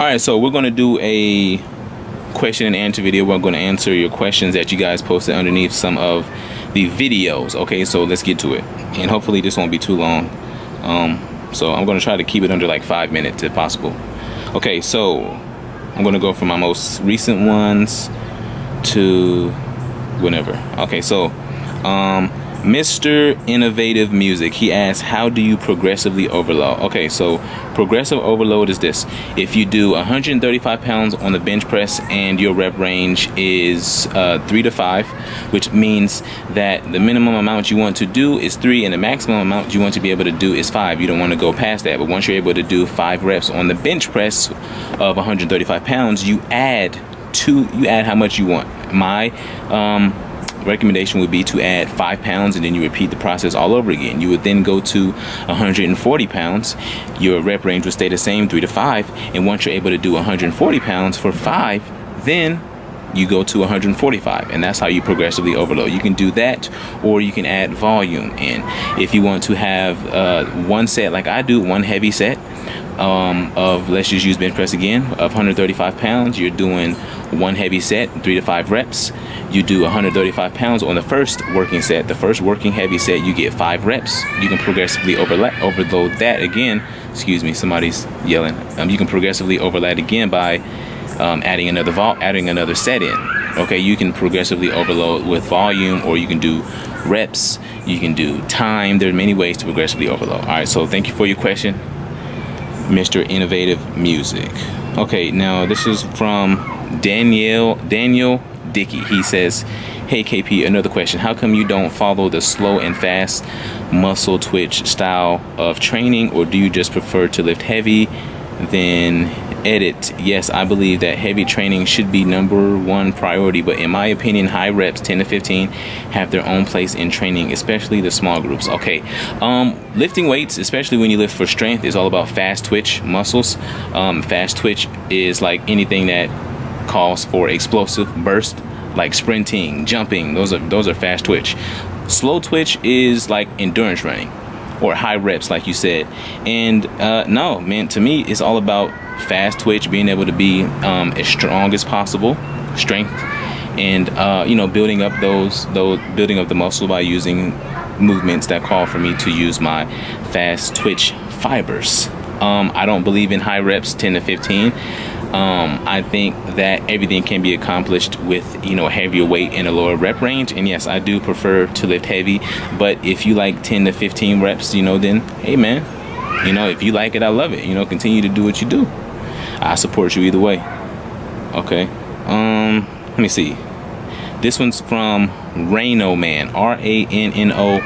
right, so we're going to do a question and answer video. We're going to answer your questions that you guys posted underneath some of the videos. Okay, so let's get to it, and hopefully this won't be too long. So I'm going to try to keep it under like 5 minutes if possible. Okay, so I'm going to go from my most recent ones to whenever. Okay, so Mr. Innovative Music, he asks, how do you progressively overload? Okay, so progressive overload is this: if you do 135 pounds on the bench press and your rep range is 3 to 5, which means that the minimum amount you want to do is 3 and the maximum amount you want to be able to do is 5. You don't want to go past that. But once you're able to do 5 reps on the bench press of 135 pounds, you add how much you want. My recommendation would be to add 5 pounds, and then you repeat the process all over again. You would then go to 140 pounds. Your rep range would stay the same, 3 to 5, and once you're able to do 140 pounds for 5, then you go to 145, and that's how you progressively overload. You can do that, or you can add volume in. If you want to have one set like I do, one heavy set of, let's just use bench press again, of 135 pounds, you're doing one heavy set, 3 to 5 reps. You do 135 pounds on the first working set. The first working heavy set, you get 5 reps. You can progressively overload that again. Excuse me, somebody's yelling. You can progressively overload again by adding another set in. Okay, you can progressively overload with volume, or you can do reps. You can do time. There are many ways to progressively overload. All right, so thank you for your question, Mr. Innovative Music. Okay, now this is from Daniel Dickey. He says, hey KP, another question. How come you don't follow the slow and fast muscle twitch style of training, or do you just prefer to lift heavy then edit? Yes, I believe that heavy training should be #1 priority, but in my opinion, high reps 10 to 15 have their own place in training, especially the small groups. Okay, lifting weights, especially when you lift for strength, is all about fast twitch muscles. Fast twitch is like anything that calls for explosive burst, like sprinting, jumping. Those are fast twitch. Slow twitch is like endurance running or high reps, like you said. And no, man, to me, it's all about fast twitch, being able to be as strong as possible, strength, and building up building up the muscle by using movements that call for me to use my fast twitch fibers. I don't believe in high reps 10 to 15. I think that everything can be accomplished with heavier weight and a lower rep range. And yes, I do prefer to lift heavy, but if you like 10 to 15 reps, then hey man, if you like it, I love it. Continue to do what you do. I support you either way. Okay, let me see. This one's from Rano Man, RANNOMAN,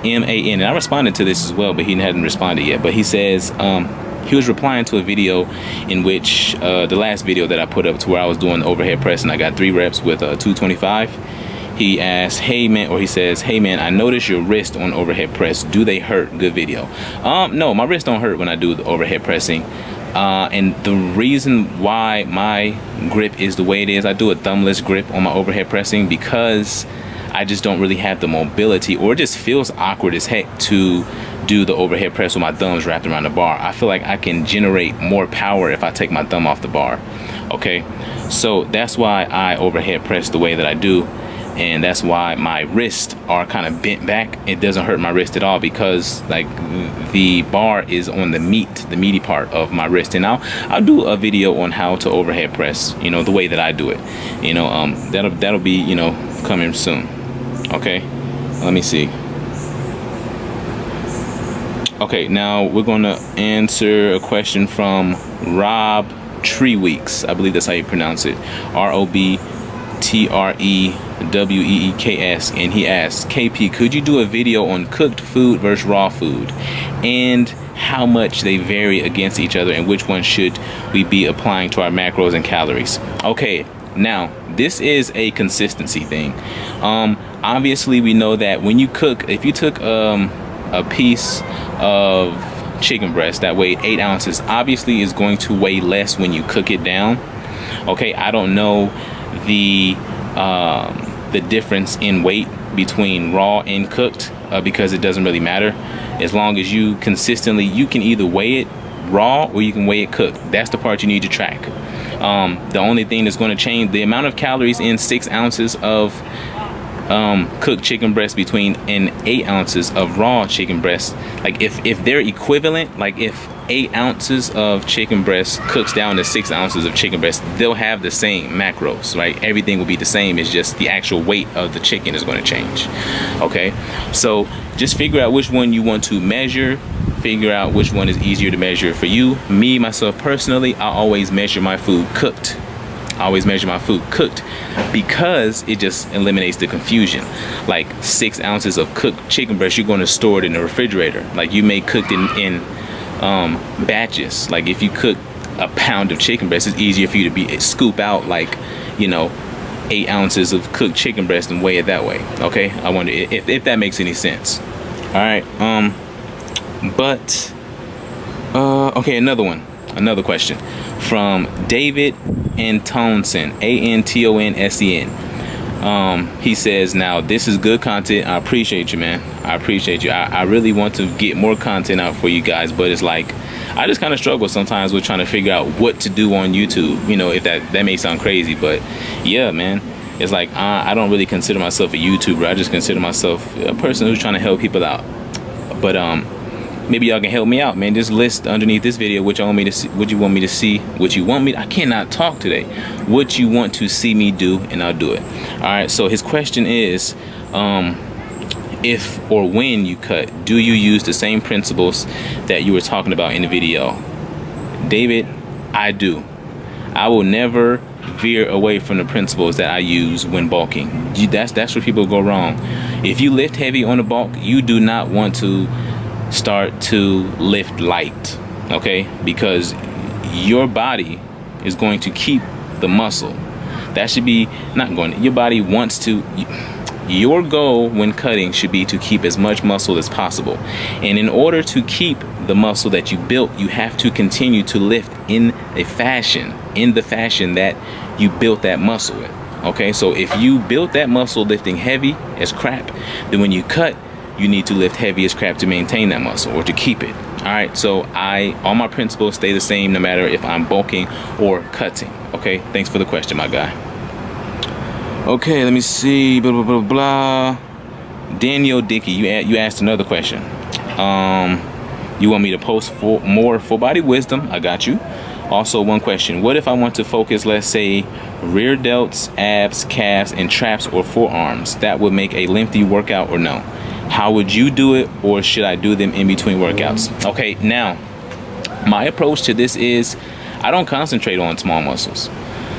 and I responded to this as well, but he hadn't responded yet. But he says he was replying to a video in which the last video that I put up, to where I was doing the overhead press and I got 3 reps with 225. He asked, hey man, or he says, hey man, I noticed your wrist on overhead press. Do they hurt? Good video. No, my wrist don't hurt when I do the overhead pressing. And the reason why my grip is the way it is, I do a thumbless grip on my overhead pressing because I just don't really have the mobility, or it just feels awkward as heck to do the overhead press with my thumbs wrapped around the bar. I feel like I can generate more power if I take my thumb off the bar. Okay, so that's why I overhead press the way that I do, and that's why my wrists are kind of bent back. It doesn't hurt my wrist at all because like the bar is on the meaty part of my wrist. And I'll do a video on how to overhead press, the way that I do it. That'll be coming soon. Okay, let me see. Okay, now we're going to answer a question from Rob Treeweeks. I believe that's how you pronounce it. ROBTREWEEKS. And he asks, KP, could you do a video on cooked food versus raw food, and how much they vary against each other, and which one should we be applying to our macros and calories? Okay, now this is a consistency thing. Obviously we know that when you cook, if you took a piece of chicken breast that weighed 8 ounces, obviously is going to weigh less when you cook it down. Okay, I don't know the difference in weight between raw and cooked because it doesn't really matter. As long as you consistently, you can either weigh it raw or you can weigh it cooked. That's the part you need to track. The only thing that's going to change the amount of calories in 6 ounces of cooked chicken breast between and 8 ounces of raw chicken breast. Like if they're equivalent, like if 8 ounces of chicken breast cooks down to 6 ounces of chicken breast, they'll have the same macros, right? Everything will be the same. It's just the actual weight of the chicken is going to change. Okay, so just figure out which one you want to measure. Figure out which one is easier to measure for you. Me, myself personally, I always measure my food cooked. I always measure my food cooked because it just eliminates the confusion. Like 6 ounces of cooked chicken breast, you're going to store it in the refrigerator. Like you may cook it in batches. Like if you cook a pound of chicken breast, it's easier for you to scoop out like, you know, 8 ounces of cooked chicken breast and weigh it that way. Okay, I wonder if that makes any sense. All right, okay, another question from David Antonsen, Antonsen. He says, now this is good content. I appreciate you, man. I appreciate you. I really want to get more content out for you guys, but it's like I just kind of struggle sometimes with trying to figure out what to do on YouTube. You know, if that may sound crazy, but yeah, man, it's like I don't really consider myself a YouTuber. I just consider myself a person who's trying to help people out. But maybe y'all can help me out, man. Just list underneath this video what you want me to see, what you want me to see, what you want me. I cannot talk today. What you want to see me do, and I'll do it. All right. So his question is, if or when you cut, do you use the same principles that you were talking about in the video? David, I do. I will never veer away from the principles that I use when bulking. That's where people go wrong. If you lift heavy on the bulk, you do not want to start to lift light, okay? Because your body is going to keep the muscle. That should be not going. Your body wants to. Your goal when cutting should be to keep as much muscle as possible. And in order to keep the muscle that you built, you have to continue to lift in the fashion that you built that muscle in. Okay, so if you built that muscle lifting heavy as crap, then when you cut, you need to lift heavy as crap to maintain that muscle or to keep it. All right, so all my principles stay the same no matter if I'm bulking or cutting. Okay, thanks for the question, my guy. Okay, let me see. Blah, blah, blah, blah. Daniel Dickey, you asked another question. You want me to post more full body wisdom? I got you. Also, one question. What if I want to focus, let's say, rear delts, abs, calves, and traps or forearms? That would make a lengthy workout or no? How would you do it, or should I do them in between workouts? Okay, now, my approach to this is I don't concentrate on small muscles.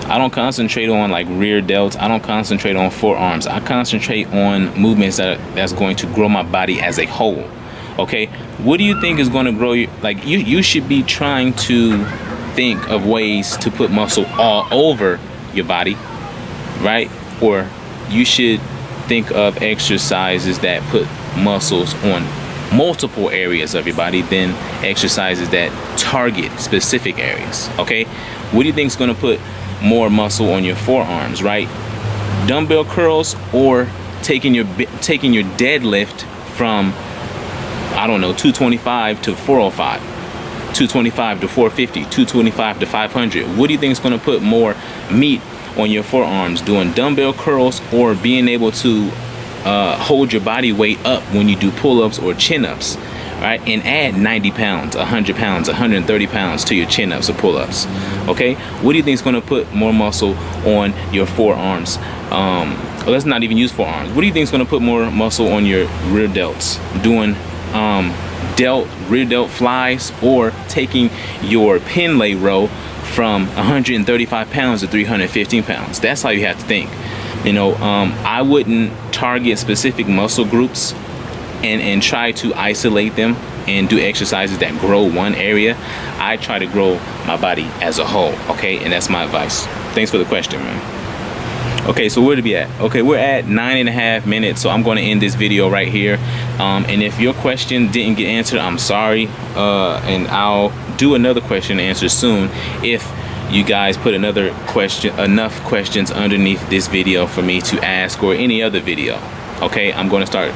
I don't concentrate on like rear delts. I don't concentrate on forearms. I concentrate on movements that's going to grow my body as a whole. Okay, what do you think is going to grow you? Like you should be trying to think of ways to put muscle all over your body, right? Or you should think of exercises that put muscles on multiple areas of your body than exercises that target specific areas. Okay, what do you think is going to put more muscle on your forearms, right? Dumbbell curls or taking your deadlift from, I don't know, 225 to 405, 225 to 450, 225 to 500. What do you think is going to put more meat on your forearms, doing dumbbell curls or being able to hold your body weight up when you do pull-ups or chin-ups, right? And add 90 pounds, 100 pounds, 130 pounds to your chin-ups or pull-ups. Okay, what do you think is going to put more muscle on your forearms? Let's not even use forearms. What do you think is going to put more muscle on your rear delts? Doing rear delt flies or taking your pin lay row from 135 pounds to 315 pounds. That's how you have to think. You know, I wouldn't target specific muscle groups and try to isolate them and do exercises that grow one area. I try to grow my body as a whole, okay? And that's my advice. Thanks for the question, man. Okay, so where to be at? Okay, we're at 9.5 minutes, so I'm going to end this video right here. And if your question didn't get answered, I'm sorry. And I'll do another question and answer soon if you guys put enough questions underneath this video for me to ask, or any other video. Okay, I'm going to start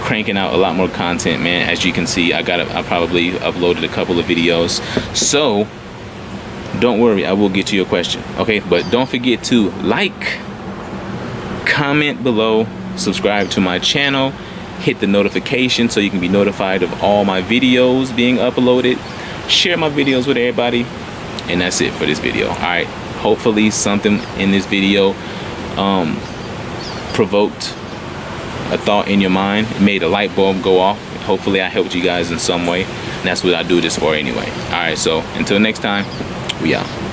cranking out a lot more content, man. As you can see, I probably uploaded a couple of videos, so don't worry, I will get to your question, okay? But don't forget to like, comment below, subscribe to my channel, hit the notification so you can be notified of all my videos being uploaded, share my videos with everybody, and that's it for this video. All right, hopefully something in this video provoked a thought in your mind. It made a light bulb go off. Hopefully I helped you guys in some way, and that's what I do this for anyway. All right, so until next time, we out.